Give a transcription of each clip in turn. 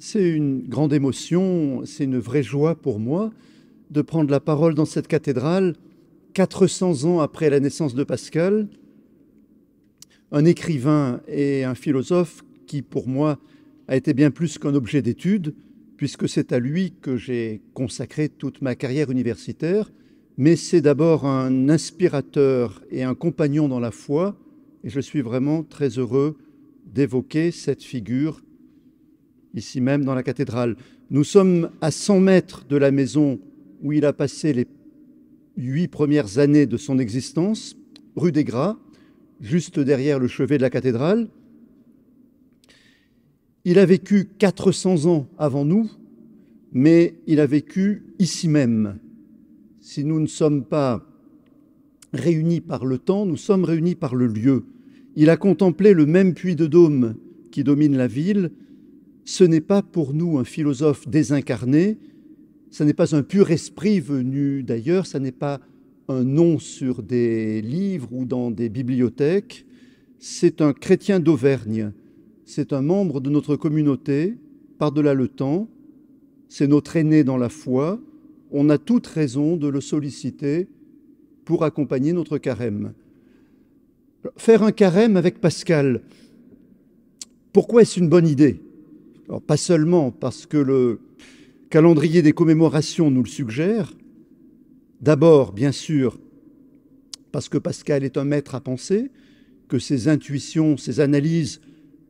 C'est une grande émotion, c'est une vraie joie pour moi de prendre la parole dans cette cathédrale 400 ans après la naissance de Pascal, un écrivain et un philosophe qui, pour moi, a été bien plus qu'un objet d'étude, puisque c'est à lui que j'ai consacré toute ma carrière universitaire, mais c'est d'abord un inspirateur et un compagnon dans la foi, et je suis vraiment très heureux d'évoquer cette figure ici même dans la cathédrale. Nous sommes à 100 mètres de la maison où il a passé les 8 premières années de son existence, rue des Gras, juste derrière le chevet de la cathédrale. Il a vécu 400 ans avant nous, mais il a vécu ici même. Si nous ne sommes pas réunis par le temps, nous sommes réunis par le lieu. Il a contemplé le même puits de Dôme qui domine la ville. Ce n'est pas pour nous un philosophe désincarné, ce n'est pas un pur esprit venu d'ailleurs, ce n'est pas un nom sur des livres ou dans des bibliothèques, c'est un chrétien d'Auvergne, c'est un membre de notre communauté, par-delà le temps, c'est notre aîné dans la foi, on a toute raison de le solliciter pour accompagner notre carême. Faire un carême avec Pascal, pourquoi est-ce une bonne idée ? Alors, pas seulement parce que le calendrier des commémorations nous le suggère, d'abord, bien sûr, parce que Pascal est un maître à penser, que ses intuitions, ses analyses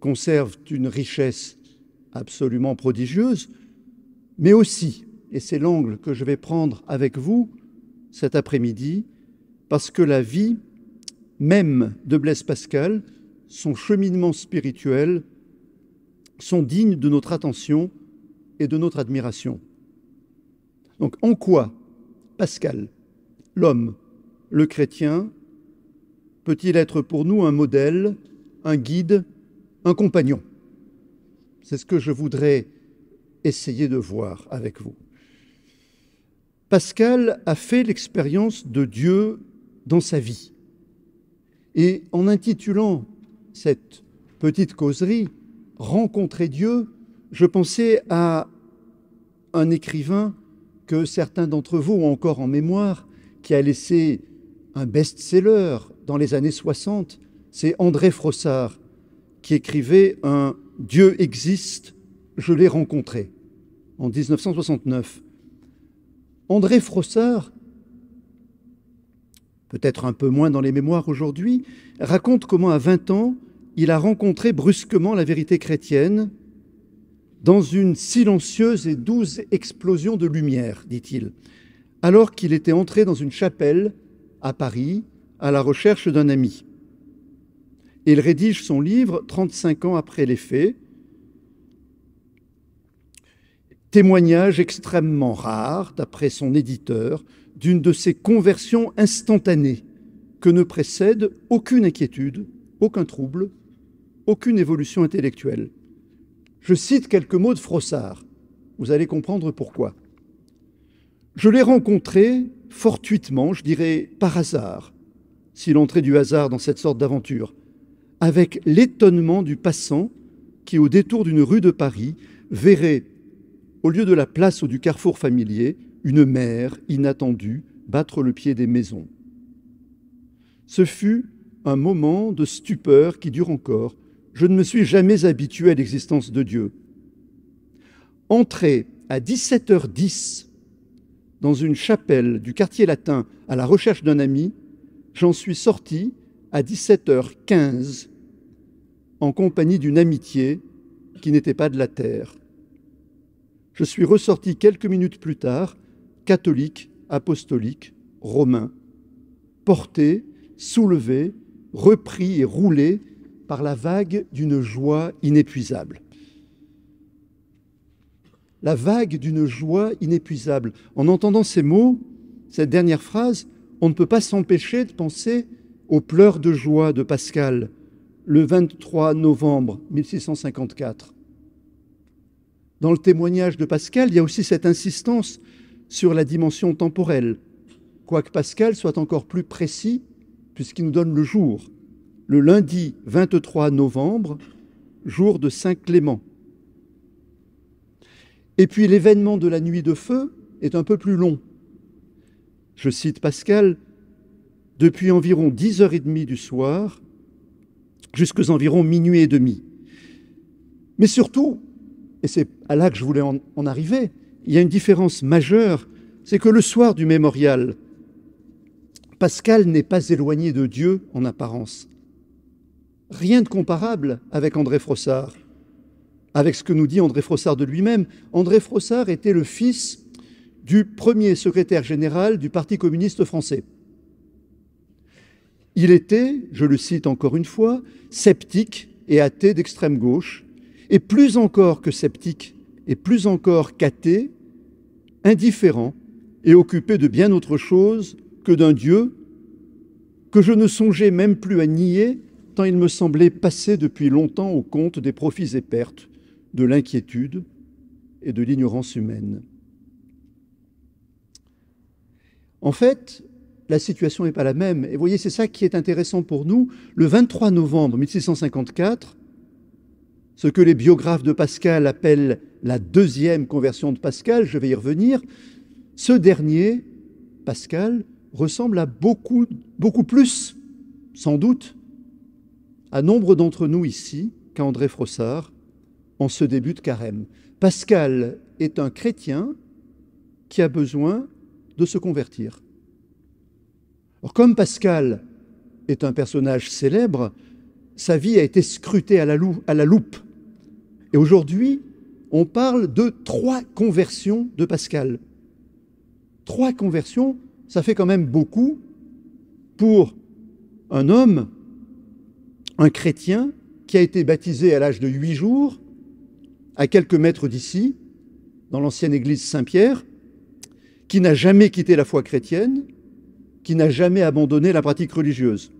conservent une richesse absolument prodigieuse, mais aussi, et c'est l'angle que je vais prendre avec vous cet après-midi, parce que la vie même de Blaise Pascal, son cheminement spirituel, sont dignes de notre attention et de notre admiration. Donc, en quoi Pascal, l'homme, le chrétien, peut-il être pour nous un modèle, un guide, un compagnon ? C'est ce que je voudrais essayer de voir avec vous. Pascal a fait l'expérience de Dieu dans sa vie. Et en intitulant cette petite causerie « Rencontrer Dieu », je pensais à un écrivain que certains d'entre vous ont encore en mémoire, qui a laissé un best-seller dans les années 60, c'est André Frossard, qui écrivait un « Dieu existe, je l'ai rencontré » en 1969. André Frossard, peut-être un peu moins dans les mémoires aujourd'hui, raconte comment à 20 ans, il a rencontré brusquement la vérité chrétienne dans une silencieuse et douce explosion de lumière, dit-il, alors qu'il était entré dans une chapelle à Paris à la recherche d'un ami. Il rédige son livre 35 ans après les faits, témoignage extrêmement rare, d'après son éditeur, d'une de ces conversions instantanées que ne précède aucune inquiétude, aucun trouble, aucune évolution intellectuelle. Je cite quelques mots de Frossard. Vous allez comprendre pourquoi. Je l'ai rencontré fortuitement, je dirais par hasard, si l'entrée du hasard dans cette sorte d'aventure, avec l'étonnement du passant qui, au détour d'une rue de Paris, verrait, au lieu de la place ou du carrefour familier, une mer inattendue battre le pied des maisons. Ce fut un moment de stupeur qui dure encore. Je ne me suis jamais habitué à l'existence de Dieu. Entré à 17h10 dans une chapelle du quartier latin à la recherche d'un ami, j'en suis sorti à 17h15 en compagnie d'une amitié qui n'était pas de la terre. Je suis ressorti quelques minutes plus tard, catholique, apostolique, romain, porté, soulevé, repris et roulé par la vague d'une joie inépuisable. La vague d'une joie inépuisable. En entendant ces mots, cette dernière phrase, on ne peut pas s'empêcher de penser aux pleurs de joie de Pascal, le 23 novembre 1654. Dans le témoignage de Pascal, il y a aussi cette insistance sur la dimension temporelle, quoique Pascal soit encore plus précis, puisqu'il nous donne le jour. Le lundi 23 novembre, jour de Saint Clément. Et puis l'événement de la nuit de feu est un peu plus long. Je cite Pascal, « Depuis environ 10h30 du soir jusqu'aux environ minuit et demi. » Mais surtout, et c'est à là que je voulais en arriver, il y a une différence majeure, c'est que le soir du mémorial, Pascal n'est pas éloigné de Dieu en apparence. Rien de comparable avec André Frossard, avec ce que nous dit André Frossard de lui-même. André Frossard était le fils du premier secrétaire général du Parti communiste français. Il était, je le cite encore une fois, sceptique et athée d'extrême gauche, et plus encore que sceptique, et plus encore qu'athée, indifférent et occupé de bien autre chose que d'un Dieu que je ne songeais même plus à nier, tant il me semblait passer depuis longtemps au compte des profits et pertes, de l'inquiétude et de l'ignorance humaine. En fait, la situation n'est pas la même. Et vous voyez, c'est ça qui est intéressant pour nous. Le 23 novembre 1654, ce que les biographes de Pascal appellent la deuxième conversion de Pascal, je vais y revenir, ce dernier, Pascal, ressemble à beaucoup plus, sans doute, à nombre d'entre nous ici, qu'à André Frossard, en ce début de carême. Pascal est un chrétien qui a besoin de se convertir. Alors, comme Pascal est un personnage célèbre, sa vie a été scrutée à la loupe. Et aujourd'hui, on parle de 3 conversions de Pascal. 3 conversions, ça fait quand même beaucoup pour un homme, un chrétien, qui a été baptisé à l'âge de 8 jours, à quelques mètres d'ici, dans l'ancienne église Saint-Pierre, qui n'a jamais quitté la foi chrétienne, qui n'a jamais abandonné la pratique religieuse.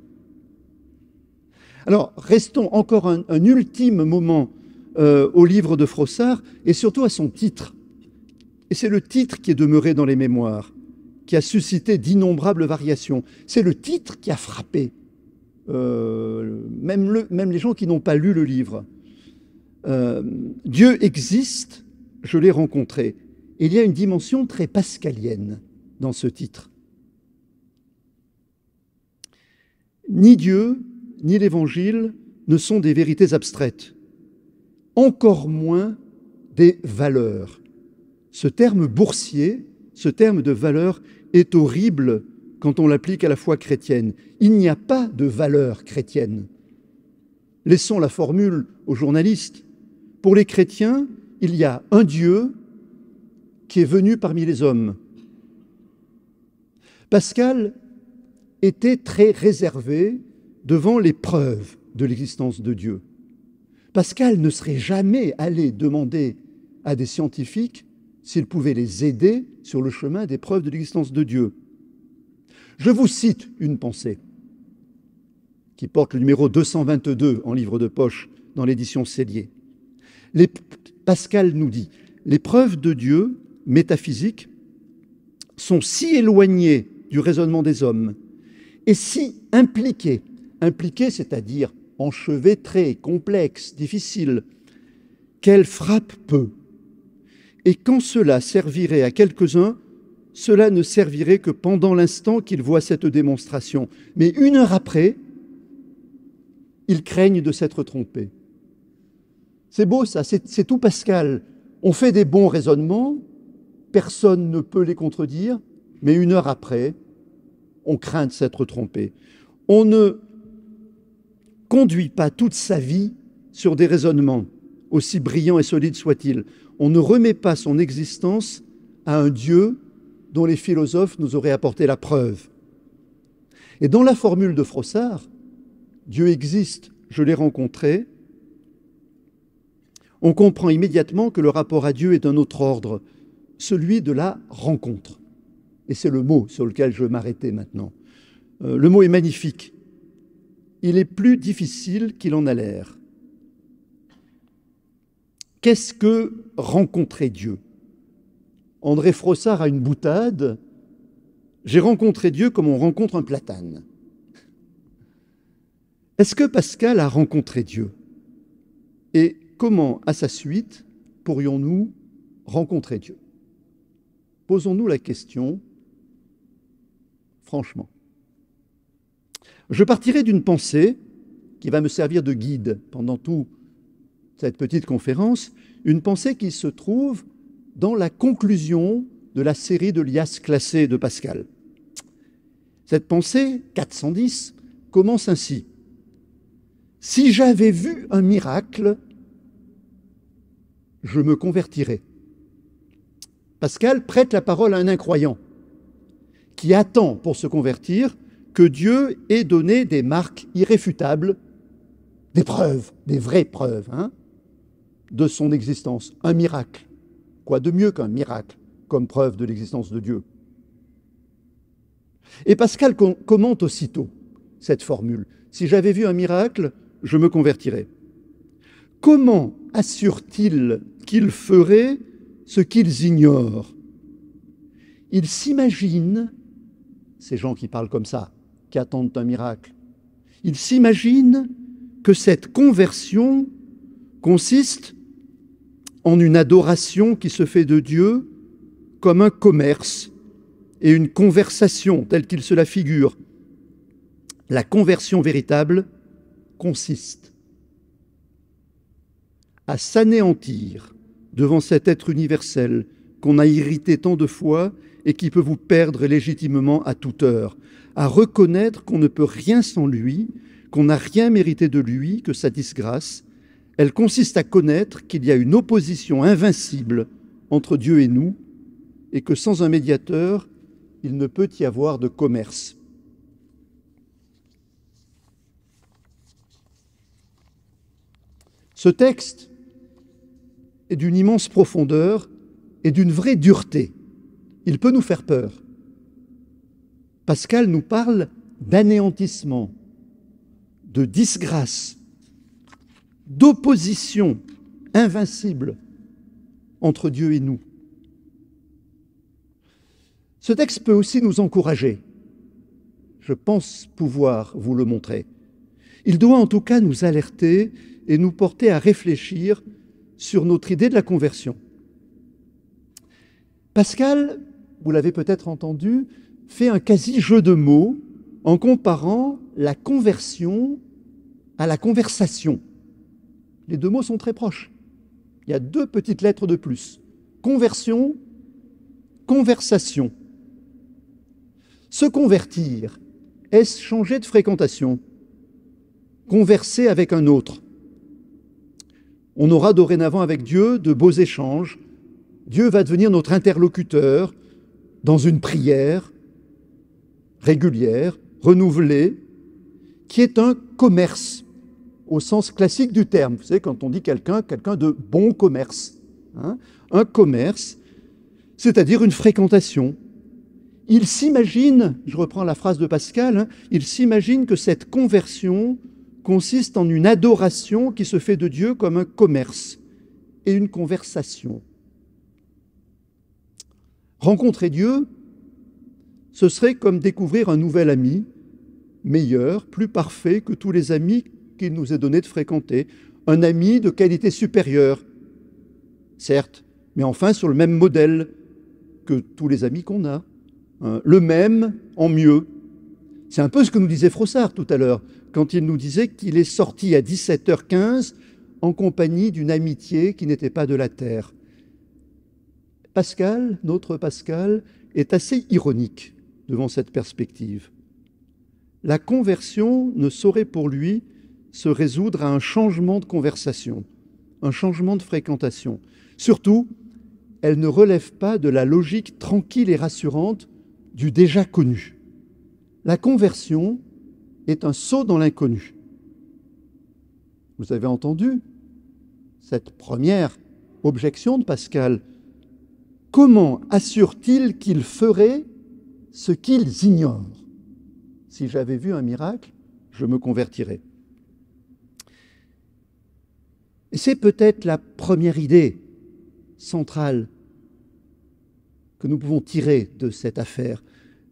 Alors, restons encore un ultime moment au livre de Frossard, et surtout à son titre. Et c'est le titre qui est demeuré dans les mémoires, qui a suscité d'innombrables variations. C'est le titre qui a frappé, même les gens qui n'ont pas lu le livre. Dieu existe, je l'ai rencontré. Et il y a une dimension très pascalienne dans ce titre. Ni Dieu, ni l'Évangile ne sont des vérités abstraites, encore moins des valeurs. Ce terme boursier, ce terme de valeur est horrible quand on l'applique à la foi chrétienne. Il n'y a pas de valeur chrétienne. Laissons la formule aux journalistes. Pour les chrétiens, il y a un Dieu qui est venu parmi les hommes. Pascal était très réservé devant les preuves de l'existence de Dieu. Pascal ne serait jamais allé demander à des scientifiques s'ils pouvaient les aider sur le chemin des preuves de l'existence de Dieu. Je vous cite une pensée qui porte le numéro 222 en livre de poche dans l'édition Sellier. Pascal nous dit « Les preuves de Dieu, métaphysiques, sont si éloignées du raisonnement des hommes et si impliquées, c'est-à-dire enchevêtrées, complexes, difficiles, qu'elles frappent peu. Et quand cela servirait à quelques-uns, cela ne servirait que pendant l'instant qu'ils voient cette démonstration. Mais 1 heure après, ils craignent de s'être trompés. » C'est beau ça, c'est tout Pascal. On fait des bons raisonnements, personne ne peut les contredire, mais 1 heure après, on craint de s'être trompé. On ne conduit pas toute sa vie sur des raisonnements, aussi brillants et solides soient-ils. On ne remet pas son existence à un Dieu dont les philosophes nous auraient apporté la preuve. Et dans la formule de Frossard, Dieu existe, je l'ai rencontré, on comprend immédiatement que le rapport à Dieu est d'un autre ordre, celui de la rencontre. Et c'est le mot sur lequel je vais m'arrêter maintenant. Le mot est magnifique. Il est plus difficile qu'il en a l'air. Qu'est-ce que rencontrer Dieu? André Frossard a une boutade. J'ai rencontré Dieu comme on rencontre un platane. Est-ce que Pascal a rencontré Dieu? Et comment, à sa suite, pourrions-nous rencontrer Dieu? Posons-nous la question, franchement. Je partirai d'une pensée qui va me servir de guide pendant toute cette petite conférence, une pensée qui se trouve dans la conclusion de la série de liasses classées de Pascal. Cette pensée, 410, commence ainsi. Si j'avais vu un miracle, je me convertirais. Pascal prête la parole à un incroyant qui attend pour se convertir que Dieu ait donné des marques irréfutables, des preuves, des vraies preuves, de son existence. Un miracle. Quoi de mieux qu'un miracle comme preuve de l'existence de Dieu? Et Pascal commente aussitôt cette formule. Si j'avais vu un miracle, je me convertirais. Comment assure-t-il qu'ils feraient ce qu'ils ignorent? Ils s'imaginent, ces gens qui parlent comme ça, qui attendent un miracle, ils s'imaginent que cette conversion consiste en une adoration qui se fait de Dieu comme un commerce et une conversation telle qu'il se la figure. La conversion véritable consiste à s'anéantir devant cet être universel qu'on a irrité tant de fois et qui peut vous perdre légitimement à toute heure, à reconnaître qu'on ne peut rien sans lui, qu'on n'a rien mérité de lui, que sa disgrâce. Elle consiste à connaître qu'il y a une opposition invincible entre Dieu et nous, et que sans un médiateur, il ne peut y avoir de commerce. Ce texte est d'une immense profondeur et d'une vraie dureté. Il peut nous faire peur. Pascal nous parle d'anéantissement, de disgrâce, d'opposition invincible entre Dieu et nous. Ce texte peut aussi nous encourager. Je pense pouvoir vous le montrer. Il doit en tout cas nous alerter et nous porter à réfléchir sur notre idée de la conversion. Pascal, vous l'avez peut-être entendu, fait un quasi-jeu de mots en comparant la conversion à la conversation. Les deux mots sont très proches. Il y a deux petites lettres de plus. Conversion, conversation. Se convertir, est-ce changer de fréquentation? Converser avec un autre. On aura dorénavant avec Dieu de beaux échanges. Dieu va devenir notre interlocuteur dans une prière régulière, renouvelée, qui est un commerce au sens classique du terme. Vous savez, quand on dit quelqu'un de bon commerce, un commerce, c'est-à-dire une fréquentation. Il s'imagine, je reprends la phrase de Pascal, il s'imagine que cette conversion consiste en une adoration qui se fait de Dieu comme un commerce et une conversation. Rencontrer Dieu, ce serait comme découvrir un nouvel ami, meilleur, plus parfait que tous les amis qu'il nous est donné de fréquenter, un ami de qualité supérieure, certes, mais enfin sur le même modèle que tous les amis qu'on a, le même en mieux. C'est un peu ce que nous disait Frossard tout à l'heure, quand il nous disait qu'il est sorti à 17h15 en compagnie d'une amitié qui n'était pas de la terre. Pascal, notre Pascal, est assez ironique devant cette perspective. La conversion ne saurait pour lui se résoudre à un changement de conversation, un changement de fréquentation. Surtout, elle ne relève pas de la logique tranquille et rassurante du déjà connu. La conversion est un saut dans l'inconnu. Vous avez entendu cette première objection de Pascal. Comment assure-t-il qu'ils feraient ce qu'ils ignorent? Si j'avais vu un miracle, je me convertirais. Et c'est peut-être la première idée centrale que nous pouvons tirer de cette affaire.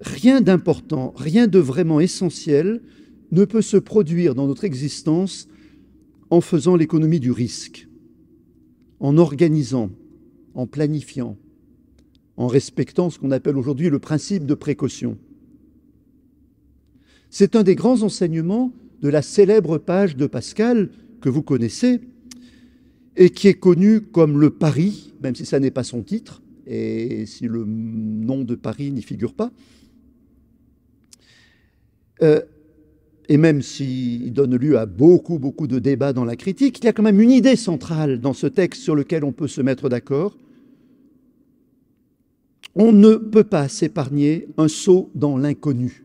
Rien d'important, rien de vraiment essentiel ne peut se produire dans notre existence en faisant l'économie du risque, en organisant en planifiant, en respectant ce qu'on appelle aujourd'hui le principe de précaution. C'est un des grands enseignements de la célèbre page de Pascal que vous connaissez et qui est connue comme le pari, même si ça n'est pas son titre et si le nom de Paris n'y figure pas. Et même s'il donne lieu à beaucoup de débats dans la critique, il y a quand même une idée centrale dans ce texte sur lequel on peut se mettre d'accord. On ne peut pas s'épargner un saut dans l'inconnu.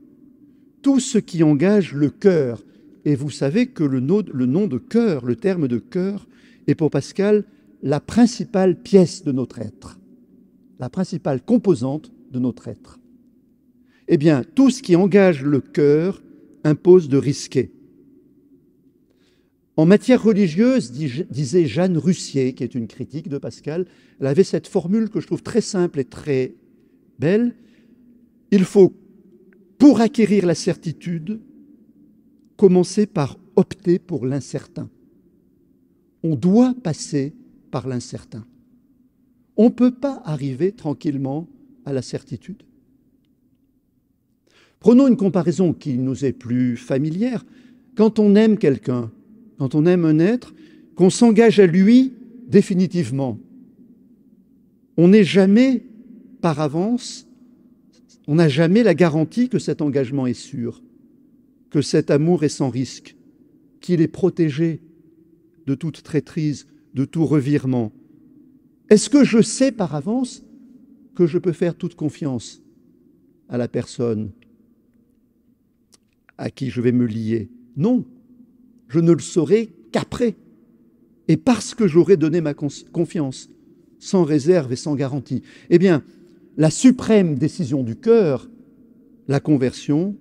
Tout ce qui engage le cœur, et vous savez que le nom de cœur, le terme de cœur, est pour Pascal la principale pièce de notre être, la principale composante de notre être. Eh bien, tout ce qui engage le cœur impose de risquer. En matière religieuse, disait Jeanne Russier, qui est une critique de Pascal, elle avait cette formule que je trouve très simple et très belle. Il faut, pour acquérir la certitude, commencer par opter pour l'incertain. On doit passer par l'incertain. On ne peut pas arriver tranquillement à la certitude. Prenons une comparaison qui nous est plus familière. Quand on aime quelqu'un, quand on aime un être, qu'on s'engage à lui définitivement, on n'est jamais par avance, on n'a jamais la garantie que cet engagement est sûr, que cet amour est sans risque, qu'il est protégé de toute traîtrise, de tout revirement. Est-ce que je sais par avance que je peux faire toute confiance à la personne à qui je vais me lier? Non, je ne le saurai qu'après. Et parce que j'aurai donné ma confiance, sans réserve et sans garantie. Eh bien, la suprême décision du cœur, la conversion,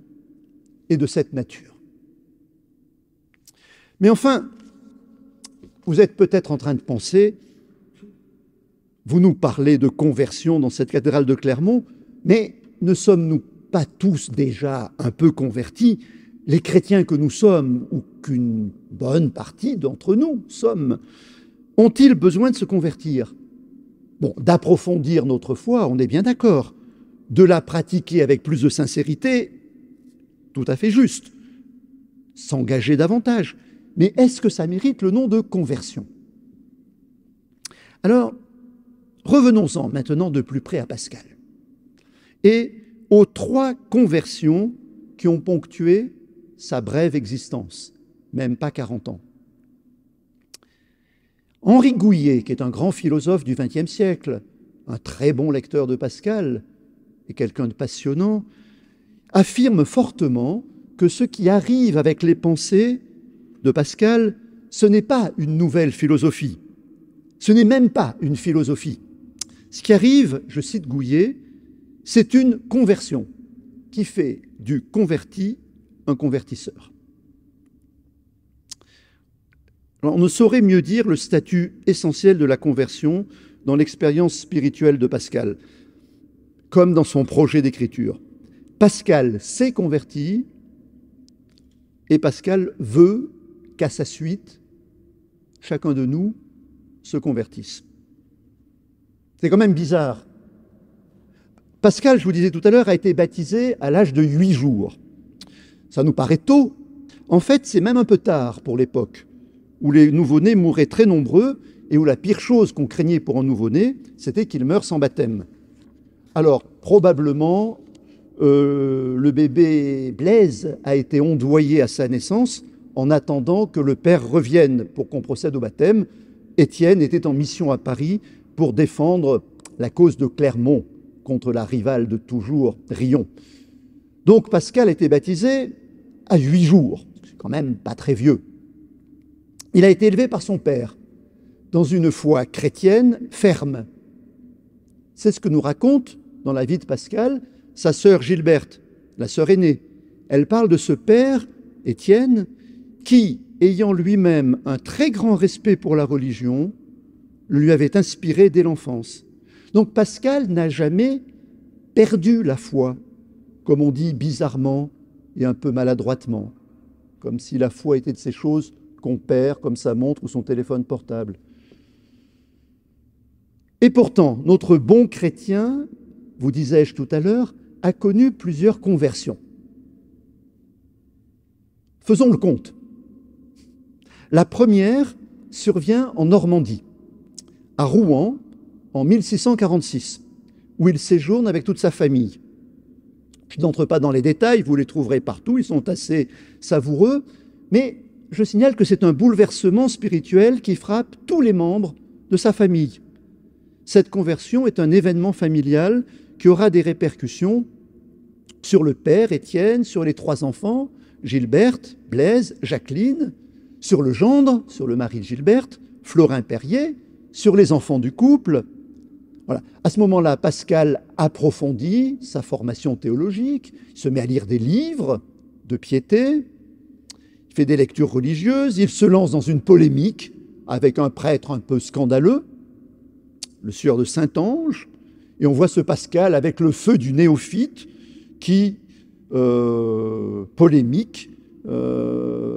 est de cette nature. Mais enfin, vous êtes peut-être en train de penser, vous nous parlez de conversion dans cette cathédrale de Clermont, mais ne sommes-nous pas tous déjà un peu convertis? Les chrétiens que nous sommes, ou qu'une bonne partie d'entre nous sommes, ont-ils besoin de se convertir? Bon, d'approfondir notre foi, on est bien d'accord. De la pratiquer avec plus de sincérité, tout à fait juste. S'engager davantage. Mais est-ce que ça mérite le nom de conversion? Alors, revenons-en maintenant de plus près à Pascal et aux 3 conversions qui ont ponctué sa brève existence, même pas 40 ans. Henri Gouillet, qui est un grand philosophe du XXe siècle, un très bon lecteur de Pascal et quelqu'un de passionnant, affirme fortement que ce qui arrive avec les pensées de Pascal, ce n'est pas une nouvelle philosophie, ce n'est même pas une philosophie. Ce qui arrive, je cite Gouillet, c'est une conversion qui fait du converti un convertisseur. Alors, on ne saurait mieux dire le statut essentiel de la conversion dans l'expérience spirituelle de Pascal, comme dans son projet d'écriture. Pascal s'est converti et Pascal veut qu'à sa suite, chacun de nous se convertisse. C'est quand même bizarre. Pascal, je vous disais tout à l'heure, a été baptisé à l'âge de 8 jours. Ça nous paraît tôt. En fait, c'est même un peu tard pour l'époque, où les nouveau-nés mouraient très nombreux et où la pire chose qu'on craignait pour un nouveau-né, c'était qu'il meure sans baptême. Alors, probablement, le bébé Blaise a été ondoyé à sa naissance en attendant que le père revienne pour qu'on procède au baptême. Étienne était en mission à Paris pour défendre la cause de Clermont contre la rivale de toujours, Riom. Donc Pascal a été baptisé à 8 jours, c'est quand même pas très vieux. Il a été élevé par son père dans une foi chrétienne ferme. C'est ce que nous raconte dans la vie de Pascal sa sœur Gilberte, la sœur aînée. Elle parle de ce père, Étienne, qui, ayant lui-même un très grand respect pour la religion, lui avait inspiré dès l'enfance. Donc Pascal n'a jamais perdu la foi, comme on dit bizarrement et un peu maladroitement, comme si la foi était de ces choses qu'on perd, comme sa montre ou son téléphone portable. Et pourtant, notre bon chrétien, vous disais-je tout à l'heure, a connu plusieurs conversions. Faisons le compte. La première survient en Normandie, à Rouen, en 1646, où il séjourne avec toute sa famille. Je n'entre pas dans les détails, vous les trouverez partout, ils sont assez savoureux, mais je signale que c'est un bouleversement spirituel qui frappe tous les membres de sa famille. Cette conversion est un événement familial qui aura des répercussions sur le père Étienne, sur les 3 enfants, Gilberte, Blaise, Jacqueline, sur le gendre, sur le mari de Gilberte, Florin Perrier, sur les enfants du couple. Voilà. À ce moment-là, Pascal approfondit sa formation théologique, il se met à lire des livres de piété, il fait des lectures religieuses, il se lance dans une polémique avec un prêtre un peu scandaleux, le sieur de Saint-Ange, et on voit ce Pascal avec le feu du néophyte qui polémique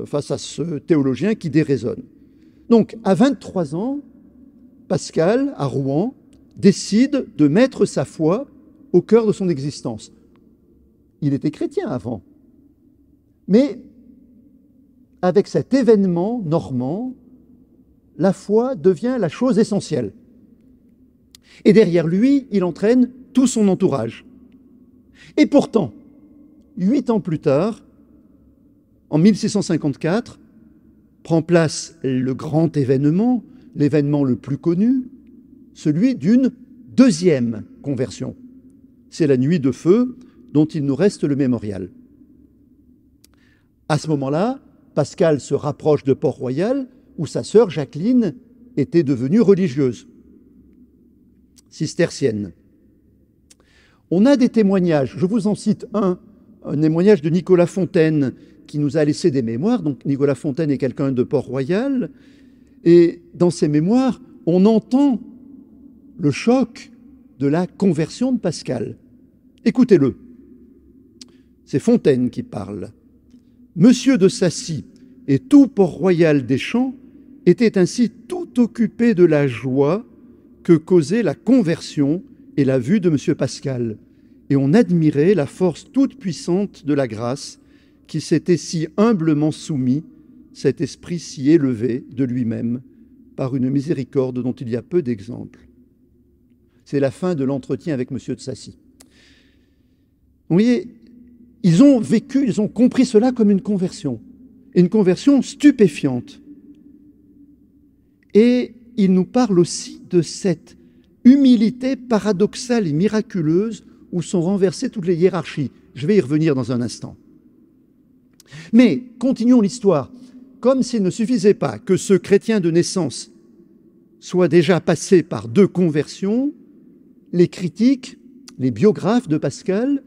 face à ce théologien qui déraisonne. Donc, à 23 ans, Pascal, à Rouen, décide de mettre sa foi au cœur de son existence. Il était chrétien avant, mais avec cet événement normand, la foi devient la chose essentielle. Et derrière lui, il entraîne tout son entourage. Et pourtant, 8 ans plus tard, en 1654, prend place le grand événement, l'événement le plus connu, celui d'une deuxième conversion. C'est la nuit de feu dont il nous reste le mémorial. À ce moment-là, Pascal se rapproche de Port-Royal, où sa sœur Jacqueline était devenue religieuse, cistercienne. On a des témoignages, je vous en cite un témoignage de Nicolas Fontaine, qui nous a laissé des mémoires. Donc Nicolas Fontaine est quelqu'un de Port-Royal, et dans ses mémoires, on entend le choc de la conversion de Pascal. Écoutez-le. C'est Fontaine qui parle. Monsieur de Sacy et tout Port-Royal des Champs étaient ainsi tout occupés de la joie que causait la conversion et la vue de monsieur Pascal, et on admirait la force toute puissante de la grâce qui s'était si humblement soumis, cet esprit si élevé de lui-même, par une miséricorde dont il y a peu d'exemples. C'est la fin de l'entretien avec monsieur de Sacy. Vous voyez, ils ont vécu, ils ont compris cela comme une conversion stupéfiante. Et il nous parle aussi de cette humilité paradoxale et miraculeuse où sont renversées toutes les hiérarchies. Je vais y revenir dans un instant. Mais continuons l'histoire. Comme s'il ne suffisait pas que ce chrétien de naissance soit déjà passé par 2 conversions, les critiques, les biographes de Pascal,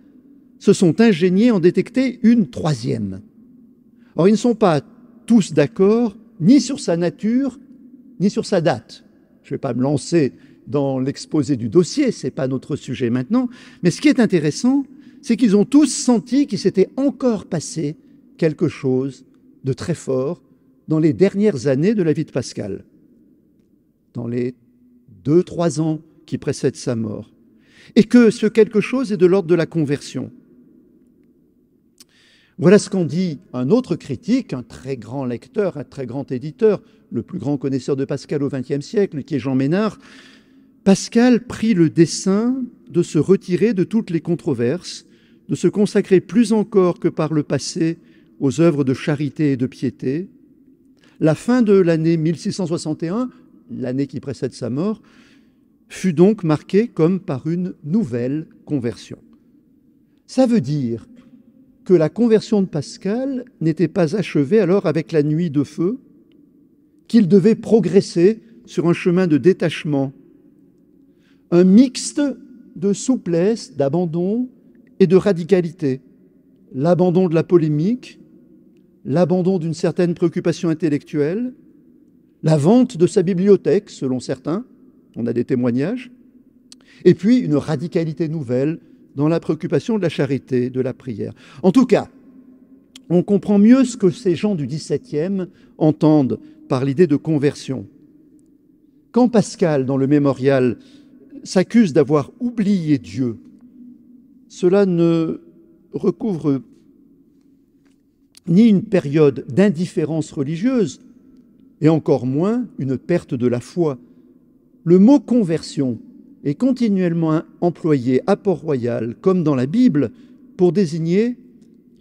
se sont ingéniés en détecter une 3e. Or, ils ne sont pas tous d'accord ni sur sa nature, ni sur sa date. Je ne vais pas me lancer dans l'exposé du dossier, ce n'est pas notre sujet maintenant, mais ce qui est intéressant, c'est qu'ils ont tous senti qu'il s'était encore passé quelque chose de très fort dans les dernières années de la vie de Pascal, dans les 2-3 ans qui précèdent sa mort, et que ce quelque chose est de l'ordre de la conversion. Voilà ce qu'en dit un autre critique, un très grand lecteur, un très grand éditeur, le plus grand connaisseur de Pascal au XXe siècle, qui est Jean Ménard. Pascal prit le dessein de se retirer de toutes les controverses, de se consacrer plus encore que par le passé aux œuvres de charité et de piété. La fin de l'année 1661, l'année qui précède sa mort, fut donc marquée comme par une nouvelle conversion. Ça veut dire que la conversion de Pascal n'était pas achevée alors avec la nuit de feu, qu'il devait progresser sur un chemin de détachement, un mixte de souplesse, d'abandon et de radicalité. L'abandon de la polémique, l'abandon d'une certaine préoccupation intellectuelle, la vente de sa bibliothèque, selon certains, on a des témoignages, et puis une radicalité nouvelle dans la préoccupation de la charité, de la prière. En tout cas, on comprend mieux ce que ces gens du XVIIe entendent par l'idée de conversion. Quand Pascal, dans le mémorial, s'accuse d'avoir oublié Dieu, cela ne recouvre ni une période d'indifférence religieuse, et encore moins une perte de la foi. Le mot conversion est continuellement employé à Port-Royal, comme dans la Bible, pour désigner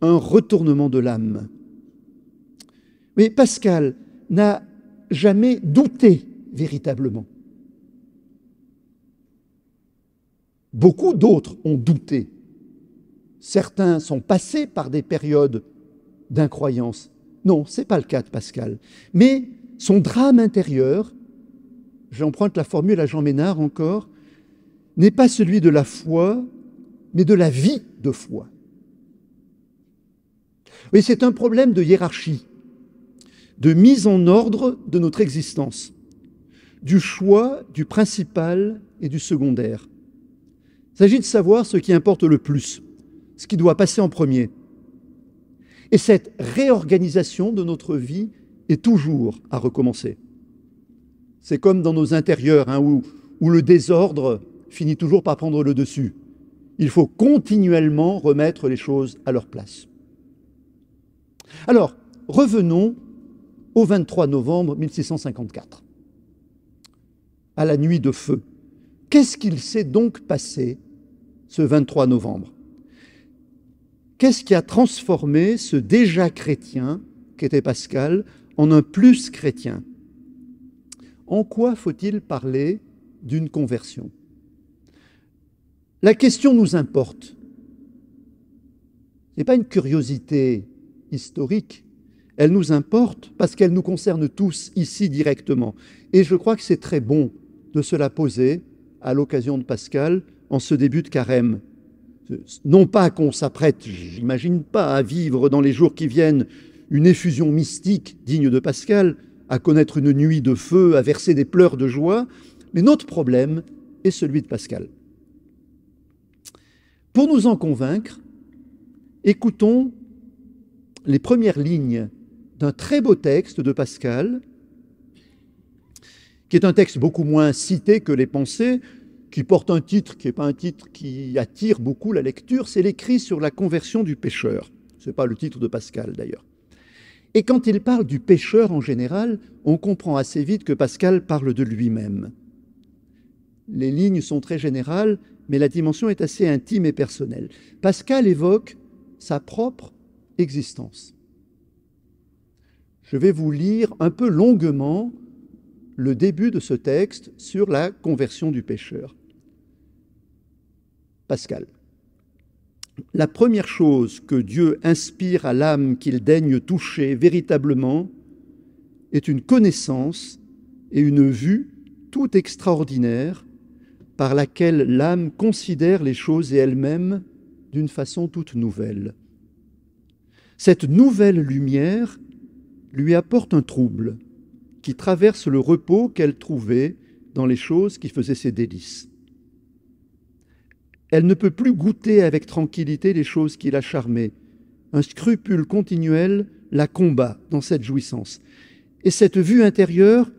un retournement de l'âme. Mais Pascal n'a jamais douté véritablement. Beaucoup d'autres ont douté. Certains sont passés par des périodes d'incroyance. Non, ce n'est pas le cas de Pascal. Mais son drame intérieur, j'emprunte la formule à Jean Ménard encore, n'est pas celui de la foi, mais de la vie de foi. Oui, c'est un problème de hiérarchie, de mise en ordre de notre existence, du choix du principal et du secondaire. Il s'agit de savoir ce qui importe le plus, ce qui doit passer en premier. Et cette réorganisation de notre vie est toujours à recommencer. C'est comme dans nos intérieurs, où le désordre finit toujours par prendre le dessus. Il faut continuellement remettre les choses à leur place. Alors, revenons au 23 novembre 1654, à la nuit de feu. Qu'est-ce qu'il s'est donc passé ce 23 novembre? Qu'est-ce qui a transformé ce déjà chrétien, qu'était Pascal, en un plus chrétien? En quoi faut-il parler d'une conversion? La question nous importe. Ce n'est pas une curiosité historique, elle nous importe parce qu'elle nous concerne tous ici directement. Et je crois que c'est très bon de se la poser à l'occasion de Pascal en ce début de carême. Non pas qu'on s'apprête, j'imagine pas, à vivre dans les jours qui viennent une effusion mystique digne de Pascal, à connaître une nuit de feu, à verser des pleurs de joie, mais notre problème est celui de Pascal. Pour nous en convaincre, écoutons les premières lignes d'un très beau texte de Pascal, qui est un texte beaucoup moins cité que les Pensées, qui porte un titre qui n'est pas un titre qui attire beaucoup la lecture, c'est l'écrit sur la conversion du pécheur. Ce n'est pas le titre de Pascal d'ailleurs. Et quand il parle du pécheur en général, on comprend assez vite que Pascal parle de lui-même. Les lignes sont très générales, mais la dimension est assez intime et personnelle. Pascal évoque sa propre existence. Je vais vous lire un peu longuement le début de ce texte sur la conversion du pécheur. Pascal. La première chose que Dieu inspire à l'âme qu'il daigne toucher véritablement est une connaissance et une vue tout extraordinaire par laquelle l'âme considère les choses et elle-même d'une façon toute nouvelle. Cette nouvelle lumière lui apporte un trouble qui traverse le repos qu'elle trouvait dans les choses qui faisaient ses délices. Elle ne peut plus goûter avec tranquillité les choses qui la charmaient. Un scrupule continuel la combat dans cette jouissance. Et cette vue intérieure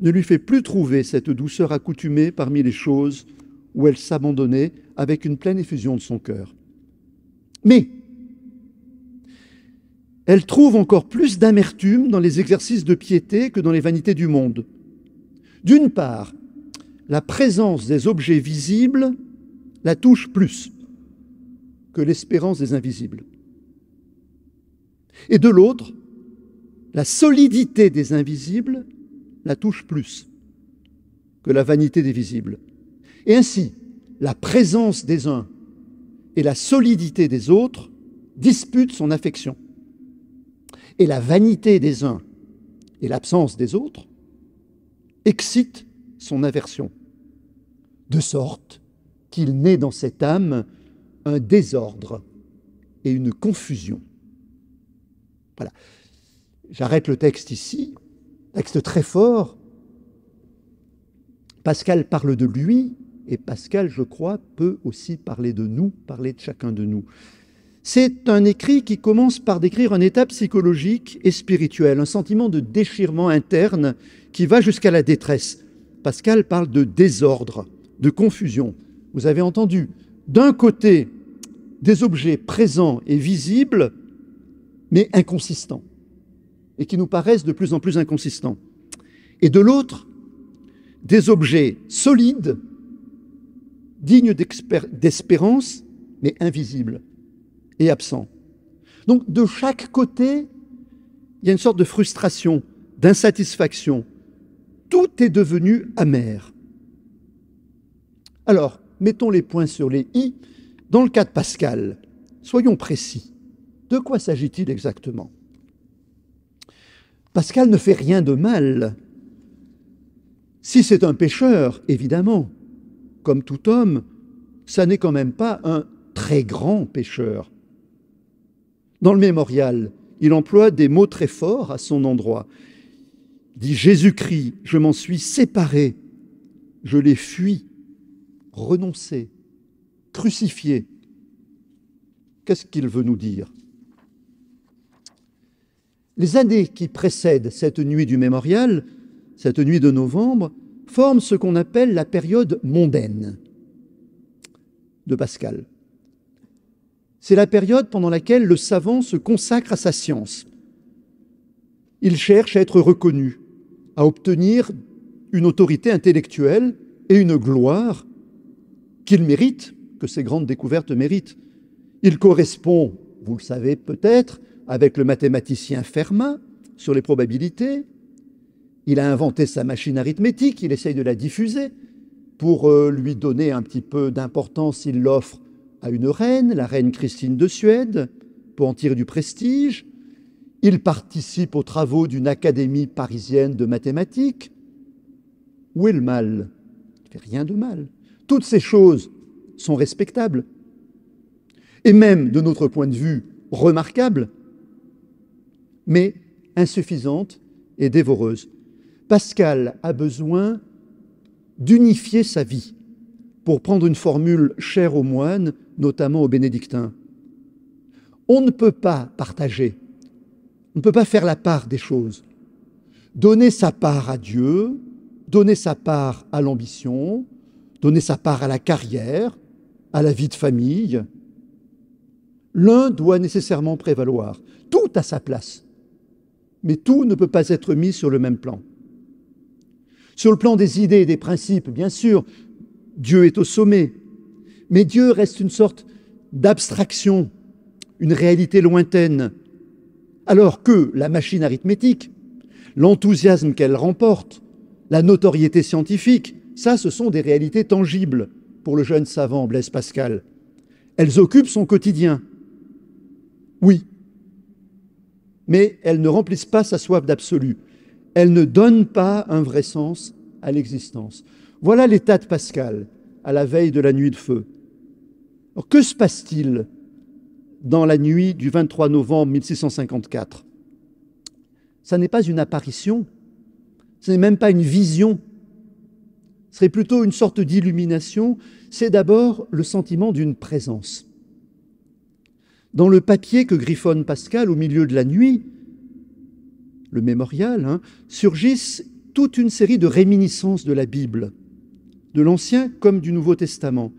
ne lui fait plus trouver cette douceur accoutumée parmi les choses où elle s'abandonnait avec une pleine effusion de son cœur. Mais elle trouve encore plus d'amertume dans les exercices de piété que dans les vanités du monde. D'une part, la présence des objets visibles la touche plus que l'espérance des invisibles. Et de l'autre, la solidité des invisibles la touche plus que la vanité des visibles. Et ainsi, la présence des uns et la solidité des autres disputent son affection. Et la vanité des uns et l'absence des autres excitent son aversion. De sorte qu'il naît dans cette âme un désordre et une confusion. Voilà. J'arrête le texte ici, texte très fort. Pascal parle de lui, et Pascal, je crois, peut aussi parler de nous, parler de chacun de nous. C'est un écrit qui commence par décrire un état psychologique et spirituel, un sentiment de déchirement interne qui va jusqu'à la détresse. Pascal parle de désordre de confusion. Vous avez entendu, d'un côté, des objets présents et visibles, mais inconsistants, et qui nous paraissent de plus en plus inconsistants. Et de l'autre, des objets solides, dignes d'espérance, mais invisibles et absents. Donc, de chaque côté, il y a une sorte de frustration, d'insatisfaction. Tout est devenu amer. Alors, mettons les points sur les i. Dans le cas de Pascal, soyons précis. De quoi s'agit-il exactement? Pascal ne fait rien de mal. Si c'est un pécheur, évidemment, comme tout homme, ça n'est quand même pas un très grand pécheur. Dans le mémorial, il emploie des mots très forts à son endroit. Il dit « Jésus-Christ, je m'en suis séparé, je l'ai fui, renoncé, crucifié. » Qu'est-ce qu'il veut nous dire? Les années qui précèdent cette nuit du mémorial, cette nuit de novembre, forment ce qu'on appelle la période mondaine de Pascal. C'est la période pendant laquelle le savant se consacre à sa science. Il cherche à être reconnu, à obtenir une autorité intellectuelle et une gloire qu'il mérite, que ses grandes découvertes méritent. Il correspond, vous le savez peut-être, avec le mathématicien Fermat sur les probabilités. Il a inventé sa machine arithmétique, il essaye de la diffuser. Pour lui donner un petit peu d'importance, il l'offre à une reine, la reine Christine de Suède, pour en tirer du prestige. Il participe aux travaux d'une académie parisienne de mathématiques. Où est le mal? Il ne fait rien de mal. Toutes ces choses sont respectables. Et même, de notre point de vue, remarquables, mais insuffisantes et dévoreuses. Pascal a besoin d'unifier sa vie, pour prendre une formule chère aux moines, notamment aux bénédictins. On ne peut pas partager, on ne peut pas faire la part des choses. Donner sa part à Dieu, donner sa part à l'ambition, donner sa part à la carrière, à la vie de famille. L'un doit nécessairement prévaloir. Tout a sa place, mais tout ne peut pas être mis sur le même plan. Sur le plan des idées et des principes, bien sûr, Dieu est au sommet, mais Dieu reste une sorte d'abstraction, une réalité lointaine, alors que la machine arithmétique, l'enthousiasme qu'elle remporte, la notoriété scientifique, ça, ce sont des réalités tangibles pour le jeune savant Blaise Pascal. Elles occupent son quotidien, oui, mais elles ne remplissent pas sa soif d'absolu. Elles ne donnent pas un vrai sens à l'existence. Voilà l'état de Pascal à la veille de la nuit de feu. Alors, que se passe-t-il dans la nuit du 23 novembre 1654? Ça n'est pas une apparition, ce n'est même pas une vision, ce serait plutôt une sorte d'illumination. C'est d'abord le sentiment d'une présence. Dans le papier que griffonne Pascal au milieu de la nuit, le mémorial, surgissent toute une série de réminiscences de la Bible, de l'Ancien comme du Nouveau Testament.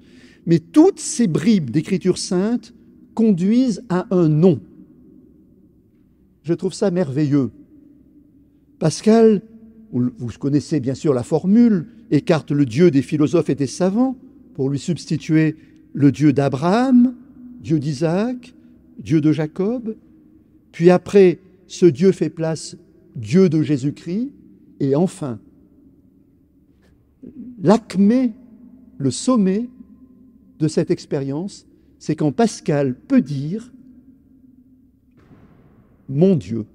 Mais toutes ces bribes d'écriture sainte conduisent à un nom. Je trouve ça merveilleux. Pascal, vous connaissez bien sûr la formule, écarte le Dieu des philosophes et des savants pour lui substituer le Dieu d'Abraham, Dieu d'Isaac, Dieu de Jacob. Puis après, ce Dieu fait place Dieu de Jésus-Christ. Et enfin, l'acmé, le sommet de cette expérience, c'est quand Pascal peut dire « Mon Dieu ».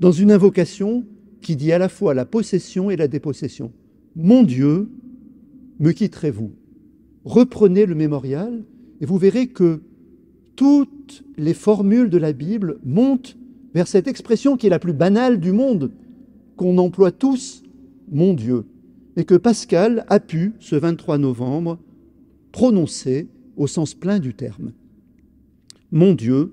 Dans une invocation qui dit à la fois la possession et la dépossession. « Mon Dieu, me quitterez-vous » Reprenez le mémorial et vous verrez que toutes les formules de la Bible montent vers cette expression qui est la plus banale du monde, qu'on emploie tous, mon Dieu, et que Pascal a pu, ce 23 novembre, prononcer au sens plein du terme. Mon Dieu,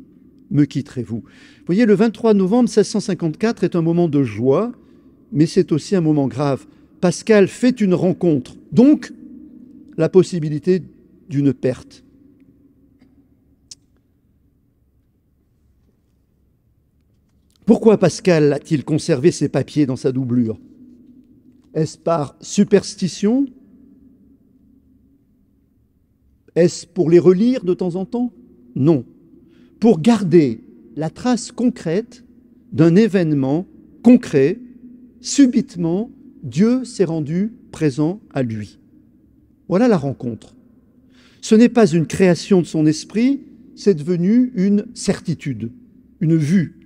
me quitterez-vous? Vous voyez, le 23 novembre 1654 est un moment de joie, mais c'est aussi un moment grave. Pascal fait une rencontre, donc la possibilité d'une perte. Pourquoi Pascal a-t-il conservé ses papiers dans sa doublure? Est-ce par superstition? Est-ce pour les relire de temps en temps? Non. Pour garder la trace concrète d'un événement concret, subitement, Dieu s'est rendu présent à lui. Voilà la rencontre. Ce n'est pas une création de son esprit, c'est devenu une certitude, une vue,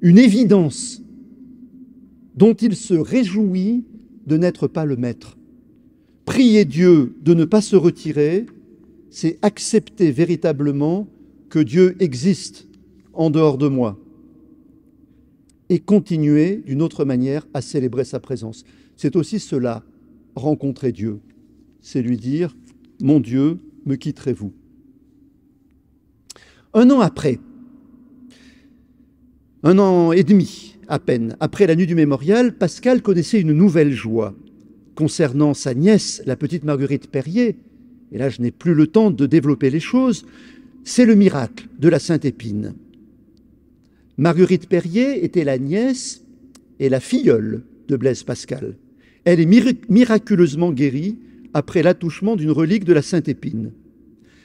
une évidence dont il se réjouit de n'être pas le maître. Prier Dieu de ne pas se retirer, c'est accepter véritablement que Dieu existe en dehors de moi et continuer d'une autre manière à célébrer sa présence. C'est aussi cela, rencontrer Dieu. C'est lui dire, mon Dieu, me quitterez-vous? Un an après, 1 an et demi à peine, après la nuit du mémorial, Pascal connaissait une nouvelle joie concernant sa nièce, la petite Marguerite Perrier. Et là, je n'ai plus le temps de développer les choses. C'est le miracle de la Sainte Épine. Marguerite Perrier était la nièce et la filleule de Blaise Pascal. Elle est miraculeusement guérie après l'attouchement d'une relique de la Sainte Épine.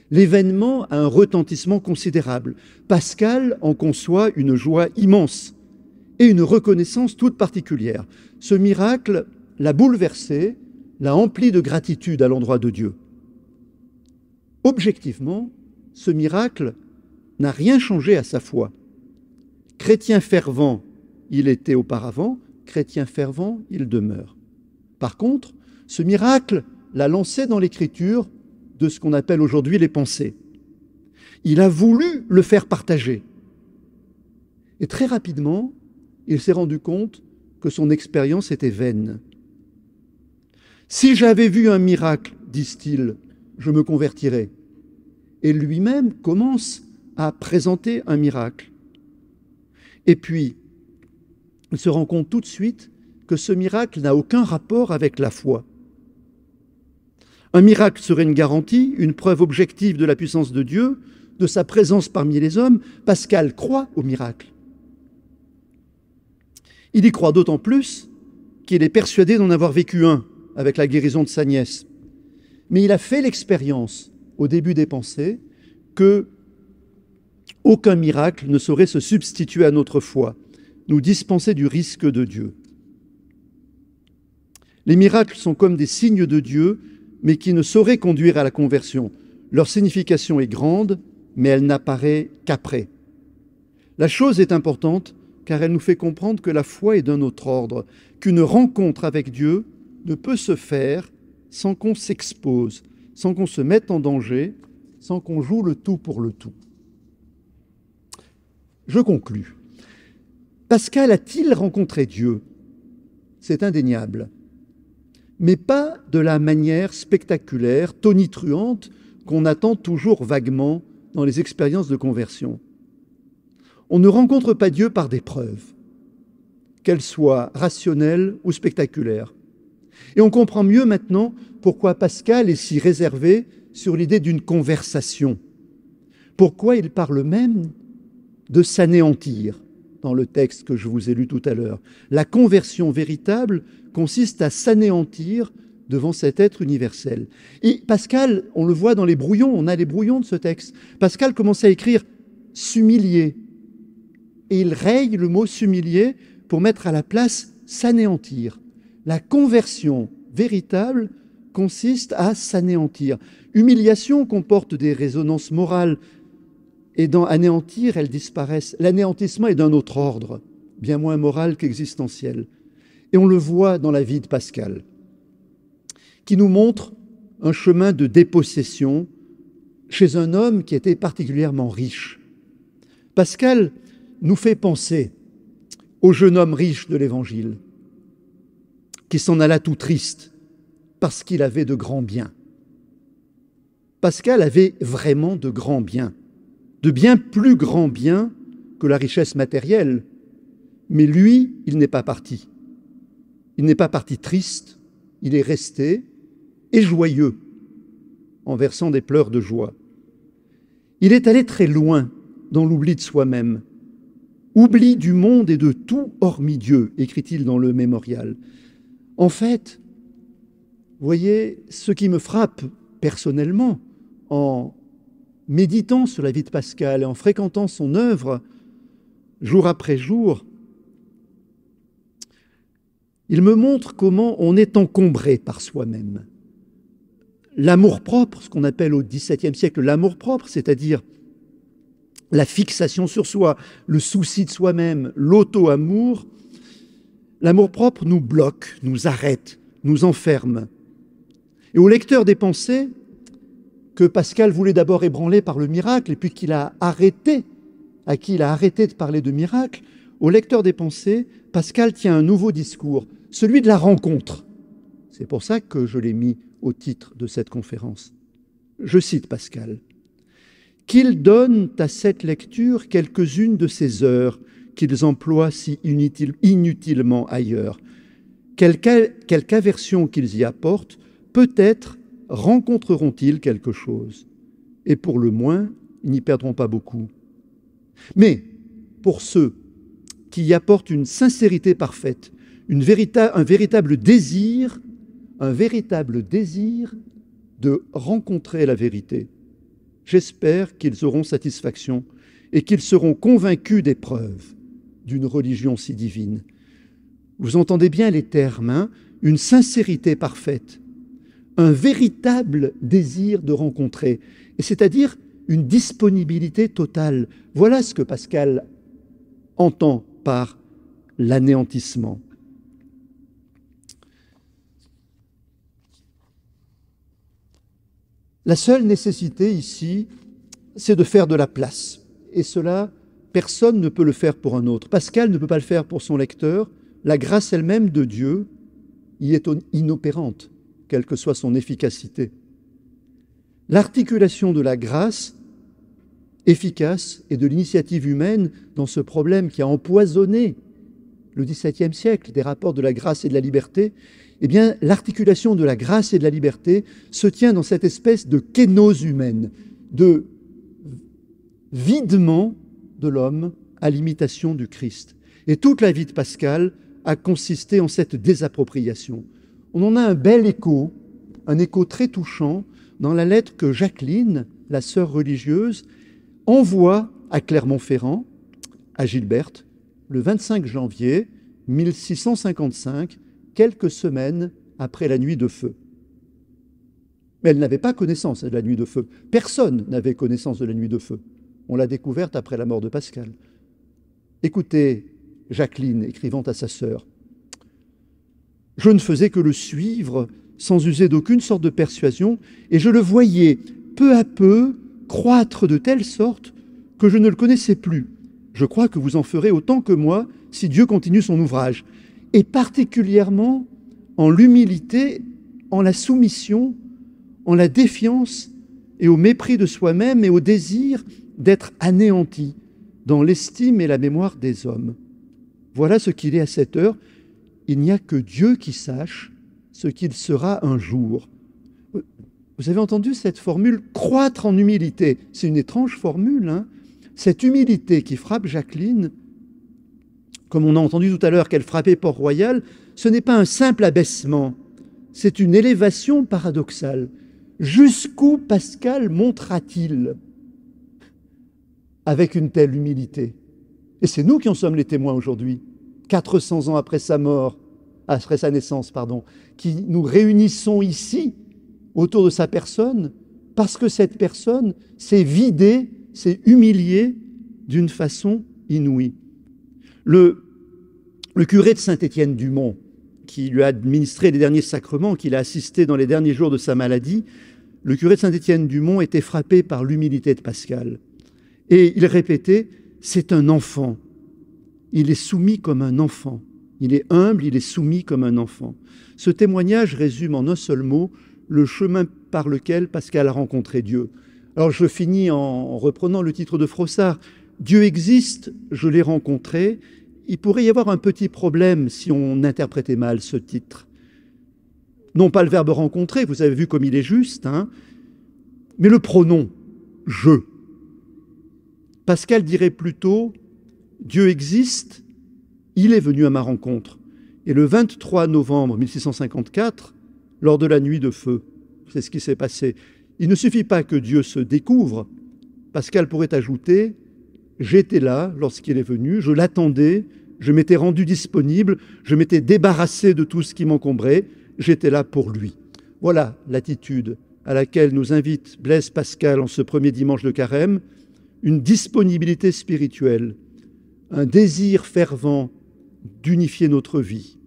L'événement a un retentissement considérable. Pascal en conçoit une joie immense et une reconnaissance toute particulière. Ce miracle l'a bouleversé, l'a empli de gratitude à l'endroit de Dieu. Objectivement, ce miracle n'a rien changé à sa foi. Chrétien fervent, il était auparavant, chrétien fervent, il demeure. Par contre, ce miracle l'a lancé dans l'écriture de ce qu'on appelle aujourd'hui les pensées. Il a voulu le faire partager. Et très rapidement, il s'est rendu compte que son expérience était vaine. Si j'avais vu un miracle, disent-ils, je me convertirais. Et lui-même commence à présenter un miracle. Et puis, il se rend compte tout de suite que ce miracle n'a aucun rapport avec la foi. Un miracle serait une garantie, une preuve objective de la puissance de Dieu, de sa présence parmi les hommes. Pascal croit au miracle. Il y croit d'autant plus qu'il est persuadé d'en avoir vécu un avec la guérison de sa nièce. Mais il a fait l'expérience, au début des pensées, que aucun miracle ne saurait se substituer à notre foi, nous dispenser du risque de Dieu. Les miracles sont comme des signes de Dieu, mais qui ne sauraient conduire à la conversion. Leur signification est grande, mais elle n'apparaît qu'après. La chose est importante, car elle nous fait comprendre que la foi est d'un autre ordre, qu'une rencontre avec Dieu ne peut se faire sans qu'on s'expose, sans qu'on se mette en danger, sans qu'on joue le tout pour le tout. Je conclus. Pascal a-t-il rencontré Dieu? C'est indéniable, mais pas de la manière spectaculaire, tonitruante, qu'on attend toujours vaguement dans les expériences de conversion. On ne rencontre pas Dieu par des preuves, qu'elles soient rationnelles ou spectaculaires. Et on comprend mieux maintenant pourquoi Pascal est si réservé sur l'idée d'une conversation, pourquoi il parle même de s'anéantir dans le texte que je vous ai lu tout à l'heure. La conversion véritable consiste à s'anéantir devant cet être universel. Et Pascal, on le voit dans les brouillons, on a les brouillons de ce texte. Pascal commence à écrire « s'humilier ». Et il raye le mot « s'humilier » pour mettre à la place « s'anéantir ». La conversion véritable consiste à s'anéantir. Humiliation comporte des résonances morales, et dans anéantir, elles disparaissent. L'anéantissement est d'un autre ordre, bien moins moral qu'existentiel. Et on le voit dans la vie de Pascal, qui nous montre un chemin de dépossession chez un homme qui était particulièrement riche. Pascal nous fait penser au jeune homme riche de l'Évangile, qui s'en alla tout triste parce qu'il avait de grands biens. Pascal avait vraiment de grands biens, de bien plus grands biens que la richesse matérielle. Mais lui, il n'est pas parti. Il n'est pas parti triste, il est resté, et joyeux, en versant des pleurs de joie. Il est allé très loin dans l'oubli de soi-même, oubli du monde et de tout hormis Dieu, écrit-il dans le mémorial. En fait, vous voyez, ce qui me frappe personnellement en méditant sur la vie de Pascal et en fréquentant son œuvre jour après jour, il me montre comment on est encombré par soi-même. L'amour-propre, ce qu'on appelle au XVIIe siècle l'amour-propre, c'est-à-dire la fixation sur soi, le souci de soi-même, l'auto-amour, l'amour-propre nous bloque, nous arrête, nous enferme. Et au lecteur des pensées, que Pascal voulait d'abord ébranler par le miracle, et puis qu'il a arrêté, à qui il a arrêté de parler de miracle, au lecteur des pensées, Pascal tient un nouveau discours, celui de la rencontre. C'est pour ça que je l'ai mis au titre de cette conférence. Je cite Pascal. « Qu'ils donnent à cette lecture quelques-unes de ces heures qu'ils emploient si inutilement ailleurs. Quelque aversion qu'ils y apportent, peut-être rencontreront-ils quelque chose. Et pour le moins, ils n'y perdront pas beaucoup. Mais pour ceux qui y apportent une sincérité parfaite, un véritable désir de rencontrer la vérité, j'espère qu'ils auront satisfaction et qu'ils seront convaincus des preuves d'une religion si divine. » Vous entendez bien les termes, hein? Une sincérité parfaite, un véritable désir de rencontrer, et c'est-à-dire une disponibilité totale. Voilà ce que Pascal entend par l'anéantissement. La seule nécessité ici, c'est de faire de la place. Et cela, personne ne peut le faire pour un autre. Pascal ne peut pas le faire pour son lecteur. La grâce elle-même de Dieu y est inopérante, quelle que soit son efficacité. L'articulation de la grâce efficace et de l'initiative humaine dans ce problème qui a empoisonné le XVIIe siècle des rapports de la grâce et de la liberté, eh bien, l'articulation de la grâce et de la liberté se tient dans cette espèce de kénose humaine, de videment de l'homme à l'imitation du Christ. Et toute la vie de Pascal a consisté en cette désappropriation. On en a un bel écho, un écho très touchant, dans la lettre que Jacqueline, la sœur religieuse, envoie à Clermont-Ferrand, à Gilberte, le 25 janvier 1655, quelques semaines après la nuit de feu. Mais elle n'avait pas connaissance de la nuit de feu. Personne n'avait connaissance de la nuit de feu. On l'a découverte après la mort de Pascal. Écoutez, Jacqueline, écrivant à sa sœur, « Je ne faisais que le suivre sans user d'aucune sorte de persuasion, et je le voyais peu à peu croître de telle sorte que je ne le connaissais plus. Je crois que vous en ferez autant que moi si Dieu continue son ouvrage. » Et particulièrement en l'humilité, en la soumission, en la défiance et au mépris de soi-même et au désir d'être anéanti dans l'estime et la mémoire des hommes. Voilà ce qu'il est à cette heure. Il n'y a que Dieu qui sache ce qu'il sera un jour. Vous avez entendu cette formule « croître en humilité ». C'est une étrange formule, hein. Cette humilité qui frappe Jacqueline, comme on a entendu tout à l'heure qu'elle frappait Port-Royal, ce n'est pas un simple abaissement, c'est une élévation paradoxale. Jusqu'où Pascal montera-t-il avec une telle humilité? Et c'est nous qui en sommes les témoins aujourd'hui, 400 ans après sa mort, après sa naissance, pardon, qui nous réunissons ici autour de sa personne, parce que cette personne s'est vidée, s'est humiliée d'une façon inouïe. Le curé de Saint-Étienne-du-Mont, qui lui a administré les derniers sacrements, qu'il a assisté dans les derniers jours de sa maladie, le curé de Saint-Étienne-du-Mont était frappé par l'humilité de Pascal. Et il répétait, c'est un enfant. Il est soumis comme un enfant. Il est humble, il est soumis comme un enfant. Ce témoignage résume en un seul mot le chemin par lequel Pascal a rencontré Dieu. Alors je finis en reprenant le titre de Froissart. Dieu existe, je l'ai rencontré. Il pourrait y avoir un petit problème si on interprétait mal ce titre. Non pas le verbe rencontrer, vous avez vu comme il est juste, hein, mais le pronom « je ». Pascal dirait plutôt « Dieu existe, il est venu à ma rencontre ». Et le 23 novembre 1654, lors de la nuit de feu, c'est ce qui s'est passé. Il ne suffit pas que Dieu se découvre. Pascal pourrait ajouter « J'étais là lorsqu'il est venu, je l'attendais, je m'étais rendu disponible, je m'étais débarrassé de tout ce qui m'encombrait, j'étais là pour lui ». Voilà l'attitude à laquelle nous invite Blaise Pascal en ce premier dimanche de Carême, une disponibilité spirituelle, un désir fervent d'unifier notre vie.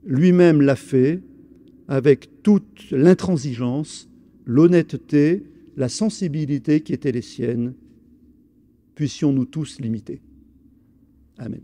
Lui-même l'a fait avec toute l'intransigeance, l'honnêteté, la sensibilité qui étaient les siennes. Puissions-nous tous l'imiter. Amen.